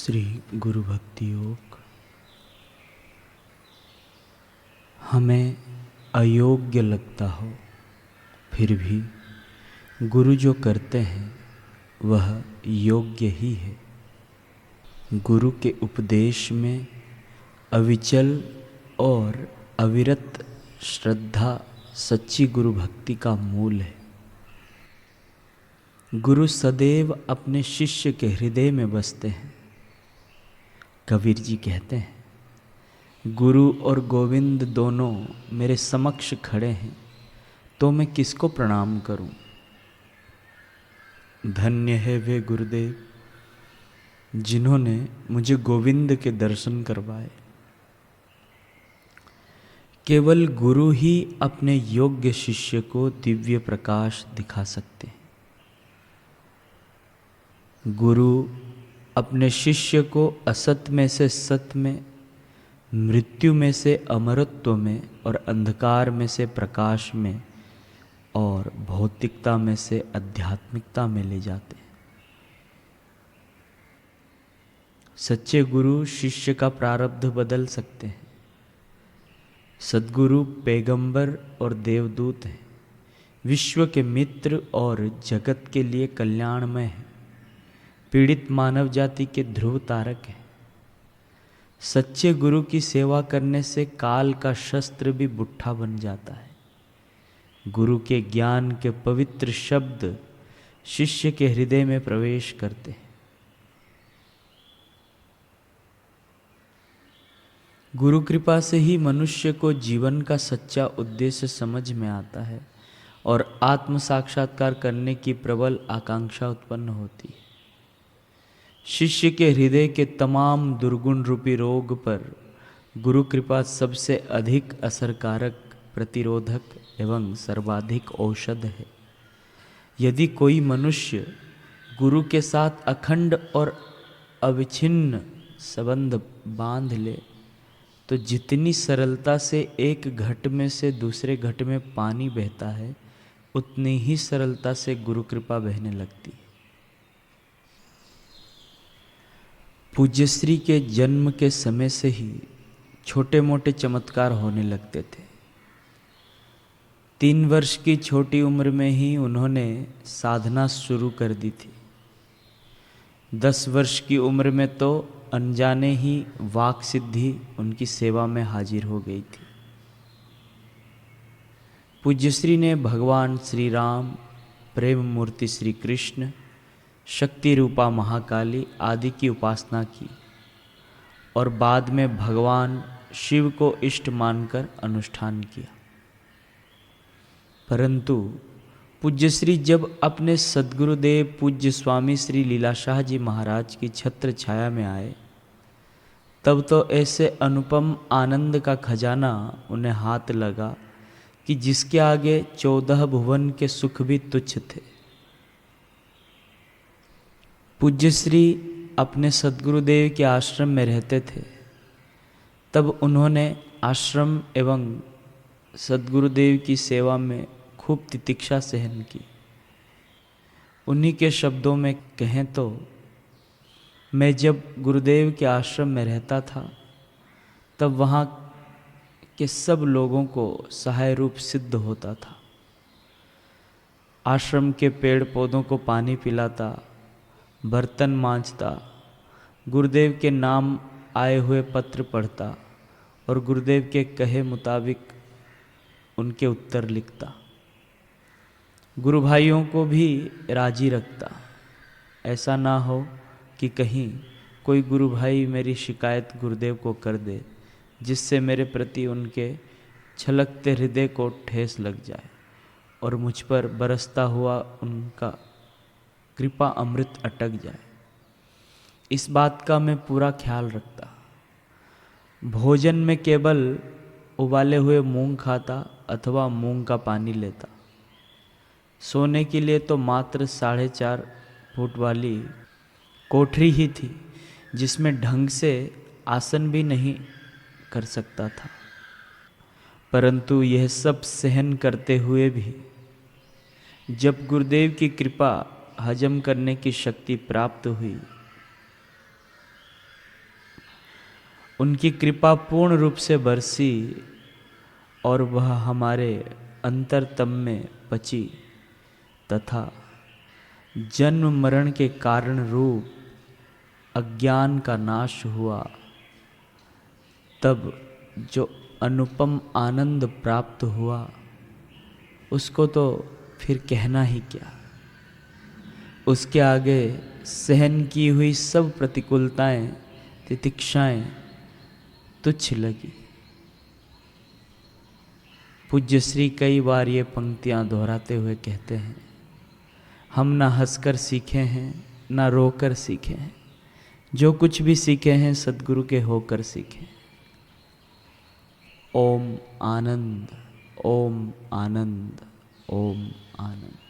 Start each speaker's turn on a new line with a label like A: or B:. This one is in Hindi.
A: श्री गुरु भक्ति योग। हमें अयोग्य लगता हो फिर भी गुरु जो करते हैं वह योग्य ही है। गुरु के उपदेश में अविचल और अविरत श्रद्धा सच्ची गुरु भक्ति का मूल है। गुरु सदैव अपने शिष्य के हृदय में बसते हैं। कबीर जी कहते हैं, गुरु और गोविंद दोनों मेरे समक्ष खड़े हैं तो मैं किसको प्रणाम करूं। धन्य है वे गुरुदेव जिन्होंने मुझे गोविंद के दर्शन करवाए। केवल गुरु ही अपने योग्य शिष्य को दिव्य प्रकाश दिखा सकते हैं। गुरु अपने शिष्य को असत में से सत में, मृत्यु में से अमरत्व में और अंधकार में से प्रकाश में और भौतिकता में से आध्यात्मिकता में ले जाते हैं। सच्चे गुरु शिष्य का प्रारब्ध बदल सकते हैं। सद्गुरु पैगंबर और देवदूत हैं, विश्व के मित्र और जगत के लिए कल्याणमय हैं, पीड़ित मानव जाति के ध्रुव तारक हैं। सच्चे गुरु की सेवा करने से काल का शस्त्र भी बुट्ठा बन जाता है। गुरु के ज्ञान के पवित्र शब्द शिष्य के हृदय में प्रवेश करते हैं। गुरु कृपा से ही मनुष्य को जीवन का सच्चा उद्देश्य समझ में आता है और आत्म साक्षात्कार करने की प्रबल आकांक्षा उत्पन्न होती है। शिष्य के हृदय के तमाम दुर्गुण रूपी रोग पर गुरु कृपा सबसे अधिक असरकारक, प्रतिरोधक एवं सर्वाधिक औषध है। यदि कोई मनुष्य गुरु के साथ अखंड और अविच्छिन्न संबंध बांध ले तो जितनी सरलता से एक घट में से दूसरे घट में पानी बहता है, उतनी ही सरलता से गुरु कृपा बहने लगती है। पूज्यश्री के जन्म के समय से ही छोटे मोटे चमत्कार होने लगते थे। 3 वर्ष की छोटी उम्र में ही उन्होंने साधना शुरू कर दी थी। 10 वर्ष की उम्र में तो अनजाने ही वाक सिद्धि उनकी सेवा में हाजिर हो गई थी। पूज्यश्री ने भगवान श्री राम, प्रेम मूर्ति श्री कृष्ण, शक्ति रूपा महाकाली आदि की उपासना की और बाद में भगवान शिव को इष्ट मानकर अनुष्ठान किया। परंतु पूज्यश्री जब अपने सद्गुरुदेव पूज्य स्वामी श्री लीलाशाह जी महाराज की छत्र छाया में आए, तब तो ऐसे अनुपम आनंद का खजाना उन्हें हाथ लगा कि जिसके आगे 14 भुवन के सुख भी तुच्छ थे। पूज्यश्री अपने सद्गुरुदेव के आश्रम में रहते थे। तब उन्होंने आश्रम एवं सद्गुरुदेव की सेवा में खूब तितिक्षा सहन की। उन्हीं के शब्दों में कहें तो, मैं जब गुरुदेव के आश्रम में रहता था तब वहाँ के सब लोगों को सहाय रूप सिद्ध होता था। आश्रम के पेड़ पौधों को पानी पिलाता, बर्तन मांजता, गुरुदेव के नाम आए हुए पत्र पढ़ता और गुरुदेव के कहे मुताबिक उनके उत्तर लिखता। गुरु भाइयों को भी राजी रखता। ऐसा ना हो कि कहीं कोई गुरु भाई मेरी शिकायत गुरुदेव को कर दे, जिससे मेरे प्रति उनके छलकते हृदय को ठेस लग जाए और मुझ पर बरसता हुआ उनका कृपा अमृत अटक जाए। इस बात का मैं पूरा ख्याल रखता। भोजन में केवल उबाले हुए मूंग खाता अथवा मूंग का पानी लेता। सोने के लिए तो मात्र 4.5 फुट वाली कोठरी ही थी, जिसमें ढंग से आसन भी नहीं कर सकता था। परंतु यह सब सहन करते हुए भी जब गुरुदेव की कृपा हजम करने की शक्ति प्राप्त हुई उनकी कृपा पूर्ण रूप से बरसी और वह हमारे अंतरतम में पची तथा जन्म मरण के कारण रूप अज्ञान का नाश हुआ। तब जो अनुपम आनंद प्राप्त हुआ उसको तो फिर कहना ही क्या। उसके आगे सहन की हुई सब प्रतिकूलताएं, तितिक्षाएं तुच्छ लगी। पूज्य श्री कई बार ये पंक्तियां दोहराते हुए कहते हैं, हम ना हंसकर सीखे हैं ना रोकर सीखे हैं, जो कुछ भी सीखे हैं सद्गुरु के होकर सीखे। ओम आनंद, ओम आनंद, ओम आनंद।